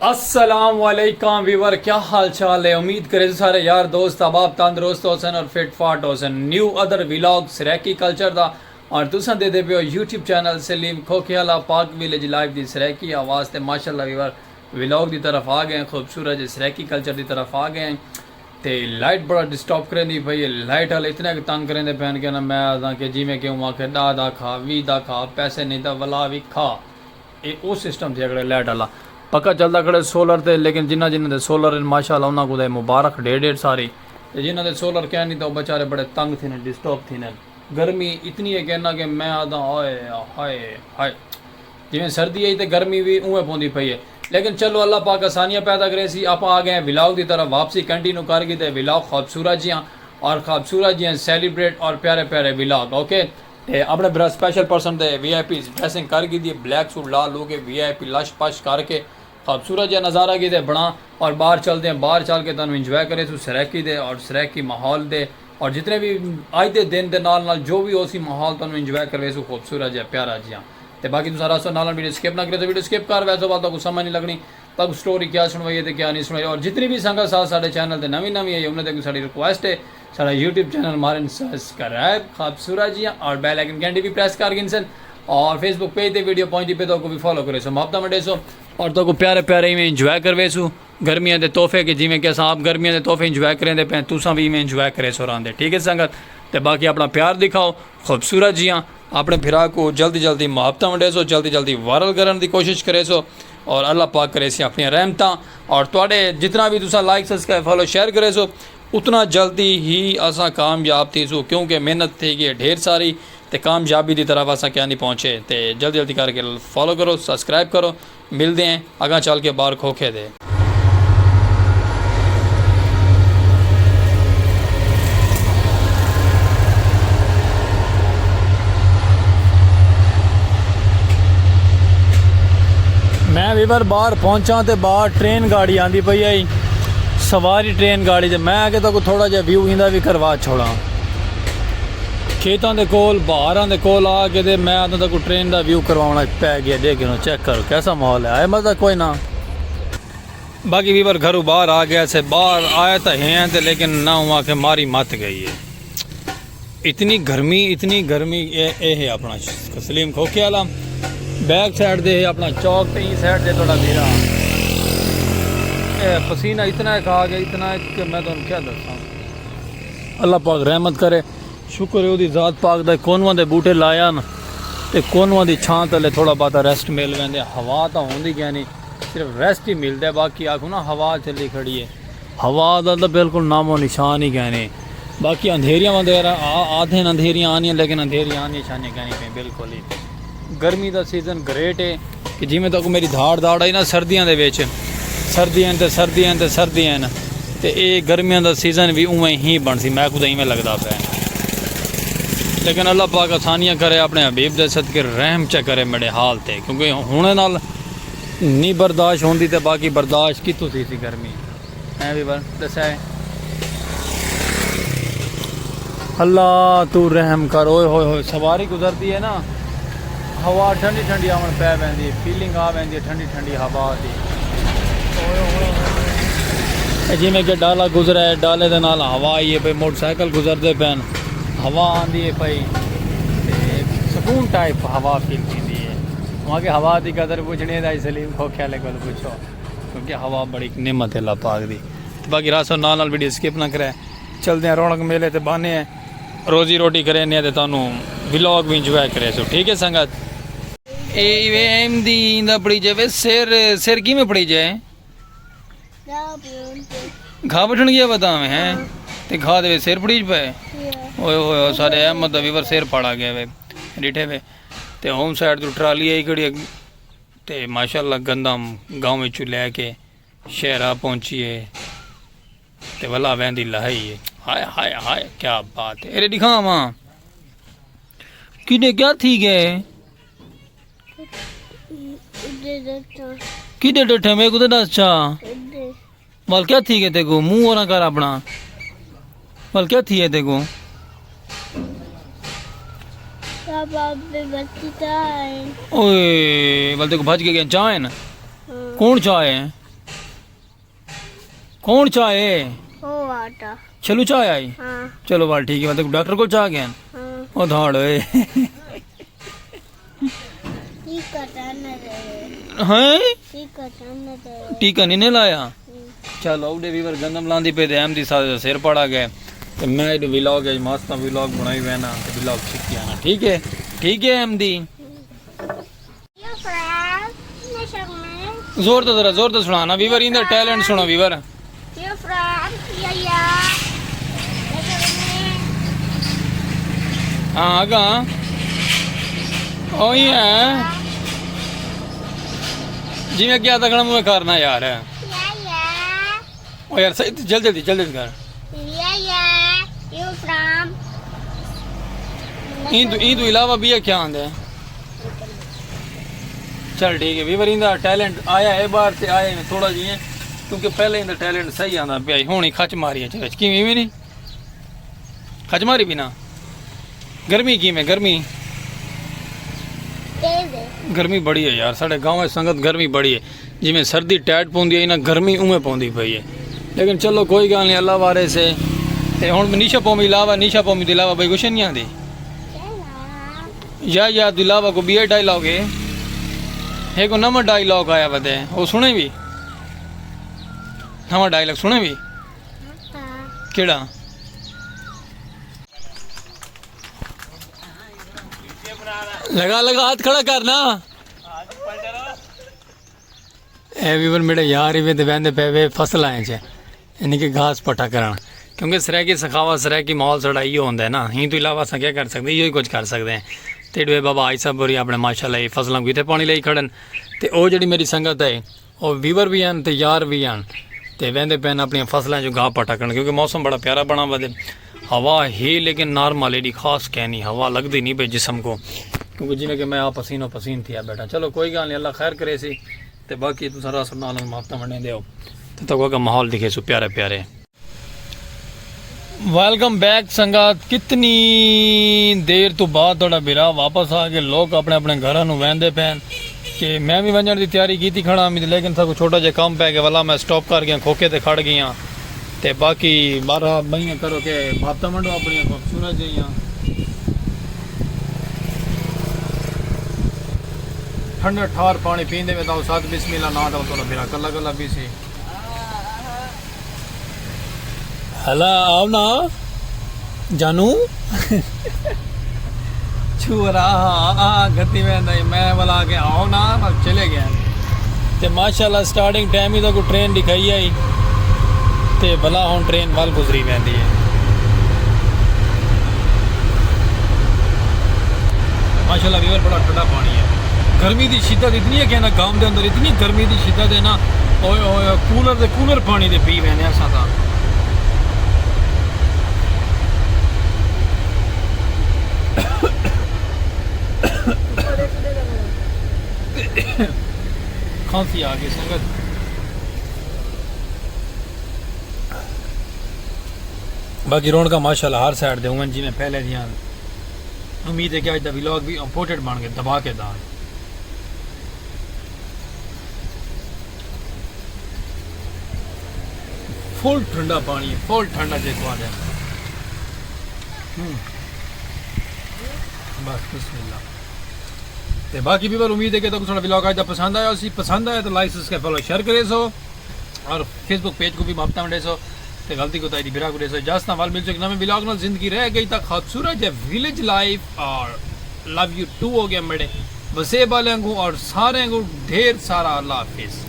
अस्सलाम वालेकुम वीवर, क्या हाल चाल है। उम्मीद करे सारे यार दोस्त अबाब तंदुरुस्त होसन और फिट फाट होसन। न्यू अदर व्लॉग सराकी कल्चर दा और तुसा दे दे पे यूट्यूब चैनल सलीम खोखियाला पाक विलेज लाइव दी सराकी आवाज़ ते माशाल्लाह वीवर व्लॉग दी तरफ आ गए, खूबसूरत सराकी कल्चर दी तरफ आ गए। तो लाइट बड़ा डिस्टर्ब करेंदी भाई, लाइट वाले इतने तंग करेंदे पैन के ना मैं आदा कि जिमें क्यों आखे डा दा खा वी दा खा पैसे नहीं दा वला भी खा, ये वो सिस्टम थे अगले लाइट वाला पक्का चलता खड़े सोलर ते। लेकिन जिन्ना जिन्हें सोलर माशाल्लाह उन्होंने को मुबारक डेढ़ सारी, जिन्हें सोलर क्या नहीं तो बेचारे बड़े तंग थे ने डिस्टर्ब थी ने। गर्मी इतनी है कहना कि मैं आदा हाय हाय हाय, जिमें सर्दी आई तो गर्मी भी उवें पौंदी पई है। लेकिन चलो अल्लाह पाक आसानियाँ पैदा करे सी। आप आ गए व्लॉग की तरफ वापसी कंटिन्यू कर गई तो व्लॉग खूबसूरत जियाँ और खूबसूरत जियाँ सेलिब्रेट और प्यारे प्यारे व्लॉग ओके। अपने बड़ा स्पेशल पर्सन दे VIP ड्रेसिंग कर गई ब्लैक सूट ला लो के VIP लश पश करके खूबसूरत जहा नज़ारा की दे बना और बाहर चलते हैं। बाहर चल के तुम इंजॉय करे तू सराकी दे और सराकी माहौल दे और जितने भी आज के दिन के नाल जो भी उसी माहौल तुम इंजॉय करे सो खूबसूरत जहा प्यारा जिहा। तो बाकी तुम सारा सो नाल वीडियो स्किप ना करे तो वीडियो स्किप कर वैसे बात को समझ नहीं लगनी तक स्टोरी क्या सुनवाई है क्या नहीं सुनवाई। और जितनी भी संगत साथ साढ़े चैनल पर नवी नवी आई उन्होंने साड़ी रिक्वेस्ट है सारा यूट्यूब चैनल मारे सब्सक्राइब खूबसूरत जिहा और बेल आइकन घंटी भी प्रेस कर गिनसन और फेसबुक पेज पे वीडियो पहुंची पे तो भी फॉलो करे सो मुहब्बत में डेसो और तो को प्यारे प्यारे में इंजॉय करवे सो गर्मियों के तोहफे के जिमें कि आप गर्मियों के तोहफे इंजॉय करें पे तुसा भी में इंजॉय करे सो रहा ठीक है संगत। तो बाकी अपना प्यार दिखाओ खूबसूरत जियाँ अपने फिरा को जल्दी जल्दी मुहब्बत में डेसो जल्दी जल्दी वायरल करने की कोशिश करे सो और अल्लाह पाक करे सी अपनी रहमत और थोड़े जितना भी तुसा लाइक सब्सक्राइब फॉलो शेयर करे सो उतना जल्दी ही असा कामयाब थी सो क्योंकि मेहनत थी गई ढेर सारी तो कामयाबी की तरफ असा क्या नहीं पहुँचे। तो जल्दी जल्दी करके फॉलो करो सब्सक्राइब करो, मिलते हैं अगर चल के बाहर खोखे दे। मैं भी बार बाहर पहुंचा तो बाहर ट्रेन गाड़ी आंदी पई आई सवारी ट्रेन गाड़ी से मैं आगे तो थोड़ा जहा व्यू इंदा भी करवा छोड़ा खेतों के कोल बहारां के कोल आके दे मैं आता तक ट्रेन का व्यू करवाना पै गया। देख चेक करो कैसा माहौल है, आए मजा कोई ना। बाकी भी बार घरों बाहर आ गया से बाहर आया तो हैं तो लेकिन ना हुआ के मारी मत गई है इतनी गर्मी ये है अपना सलीम खोखियाला बैक साइड दे अपना चौक पे साइड दे थोड़ा धीरा पसीना इतना खा गया इतना कि मैं तुम क्या दसा। अल्लाह पाक रहमत करे शुक्र है उसकी जात पाक दा कोनवा दे बूटे लाया ना तो कोनवा की छां तले थोड़ा बहुत रेस्ट मिल गए। हवा तो होंगी क्या नहीं सिर्फ रेस्ट ही मिलता है। बाकी आखो ना हवा चली खड़ी है हवा का तो बिल्कुल नामो निशान ही क्या नहीं। बाकी अंधेरियाँ वगैरह आधे अंधेरियाँ आनियाँ लेकिन अंधेरियाँ आनियाँ छानियाँ क्या नहीं पे बिल्कुल ही। गर्मी का सीजन ग्रेट है कि जिमें तक मेरी धाड़ आई ना सर्दियों के सर्दियाँ तो ये गर्मियों का सीजन भी उवें ही बन सी मैं खुद इवें लगता पाया। लेकिन अल्लाह पाक आसानियाँ करे अपने हबीब दे सदके रहम च करे मेरे हाल ते क्योंकि हुणे नाल नहीं बर्दाश्त होंदी तो बाकी बर्दाश्त कितों थी गर्मी है भी बार दसा है। अल्लाह तू रहम कर ओए होए सवारी गुजरती है ना हवा ठंडी ठंडी आवन पै पैंदी फीलिंग आ पैंदी है ठंडी ठंडी हवा की। जिमें कि डाला गुजरा है डाले के नाल हवा आई है भाई मोटरसाइकिल गुजरते पैन हवा आँदी है भाई सुकून टाइप हवा फील की है। वहाँ की हवा की कदर पूछने का सलीम खोखियाले को पूछो क्योंकि हवा बड़ी नेमत है अल्लाह पाक दी। बाकी रासो नाल वीडियो स्किप ना करे चलते हैं रौनक मेले ते बहाने रोजी रोटी करें तो तुहानू व्लॉग भी इंजॉय करे सो ठीक है संगत। एम दी इंदा पड़ी जाए सिर किमें पड़ी जाए घा बठन गया बता में है तो घा दे सिर पड़ी पे ओए होए सारे अहमद का वीवर सिर पाड़ा गया वे डिठे वे तो होम साइड तो ट्राली आई खड़ी तो माशाल्लाह गंदम गाँव में लैके शहरा पहुँची है तो वला वहदी लहाई है। हाय हाय हाय क्या बात है अरे दिखा माँ किने क्या थी गए कि डटे मेरे को दस चा वाल क्या थी गए तेको मुँह ना कर अपना वाल क्या थी है तेको ओए वाल तेको भज के गया चाय ना कौन चाय है कौन चाहे ओ वाटा चलो चाय आई हाँ चलो बाल ठीक है मतलब डॉक्टर को चाह गए हाँ ओ धाड़ ओए ठीक कटन दे हैं ठीक कटन दे टीका नहीं लाया चलो उडे वीवर गंदम लांदी पे दे दी सिर पड़ा गए तो मैं ये व्लॉग है मस्त व्लॉग बनाई हुए ना तो व्लॉग सीख आना ठीक है एमदी यो फ्रेंड नशक में जोर तो सुनाना वीवर इन टैलेंट सुनो वीवर यो फ्रेंड या नशक में हाँ आगा ओ ही है जी मैं क्या तकड़ा मुझे करना यार या ओ यार सही जल्दी कर या you from ई तो इलावा भी है क्या आंदे चल ठीक है वीवर इंदा टैलेंट आया है बाहर से आए ने थोड़ा जी क्योंकि पहले इंदा टैलेंट सही आंदा पे हुणी खच मारी है विच किवें भी नहीं खच मारी भी ना गर्मी किवें गर्मी तेज है गर्मी बड़ी है यार साढ़े गाँव में संगत गर्मी बड़ी है जिमें सर्दी टाइट पौंदी है ना गर्मी उमें पौंदी पई है लेकिन चलो कोई गल नहीं अल्लाह वारे से ते हुण निशा पौमी दे इलावा भाई कुछ नहीं आंदी या दिलावा को बी डायलॉग है एक नवा डायलॉग आया बदे वो सुने भी नवा डायलॉग सुने भी केड़ा लगा हाथ खड़ा करना एवीवर मेरे यार ही वे बहते पे वे फसल आए चे यानी कि घास पट्टा करना क्योंकि सरै की सखावा सरै की माहौल साढ़ा इो होंदा है ना ही तो इलावा अस क्या कर सकते इो कुछ कर सकते हैं ते डे बाबा आई सब बोरी अपने माशाल्लाह फसलों को इतने पानी लाई खड़न ते ओ जी मेरी संगत है वो वीवर भी हैं ते यार भी हैं ते वहदे पैन अपन फसलें जो घाह पट्टा करन क्योंकि मौसम बड़ा प्यारा बना वधे हवा ही लेकिन नॉर्मल एडी खास कहनी हवा लगती नहीं पे जिसम को क्योंकि जिन्हें कि मैं आप पसीनो पसीन थी बैठा चलो कोई गल नहीं अल्लाह खैर करे सी ते बाकी तुम सारा सुना माफता मने दो तो का माहौल दिखे सो प्यारे प्यारे वेलकम बैक संगत कितनी देर तो बाद थोड़ा बिरा वापस आ के लोग अपने अपने घर वहदे पैन कि मैं भी वजन की तैयारी की खड़ा लेकिन सब छोटा जहा कम पै गया वाला मैं स्टॉप कर गया खोखे ते खड़ गई ते बाकी बारह बहियाँ करो के वापता मंडो अपनी खूबसूरत जी ठंडा ठार पानी पींदे में तो साथ बिस्मिल्लाह ना तो थोड़ा बिरा कला कला भी सी हला आओ ना जानू छुरा गति में नहीं मैं बोला के आओ ना अब चले गए ते माशाल्लाह स्टार्टिंग टाइम ही तो कोई ट्रेन दिखाई आई ते भला हुन ट्रेन वाल गुजरी वहदी है माशाल्लाह वीवर बड़ा ठंडा पानी है गर्मी की शिद्दत इतनी है कि ना गांव के अंदर इतनी गर्मी की शिद्दत है ना ओए कूलर पानी दे पी वहने असां तां खांसी आ गई संगत बाकी रोड का माशाल्लाह हर साइड दे जी में पहले दियाँ उम्मीद है कि आज व्लॉग भी इम्पोर्टेड बन गए दबा के दान फुल ठंडा पानी है फुल ठंडा देखो आ जाए बस बिस्मिल्लाह ते बाकी भी बार उम्मीद है कि तो थोड़ा व्लॉग आज पसंद आया पसंद आया तो लाइक सब्सक्राइब फॉलो शेयर करे सो और फेसबुक पेज को भी मापता मंडे सो ते गलती को ताई बिरा को दे सो जास्ता वाल मिल चुके नवे व्लॉग में जिंदगी रह गई तक खूबसूरत है विलेज लाइफ और लव यू टू हो गया मेरे वसे वाले को और सारे को ढेर सारा अल्लाह हाफिज़।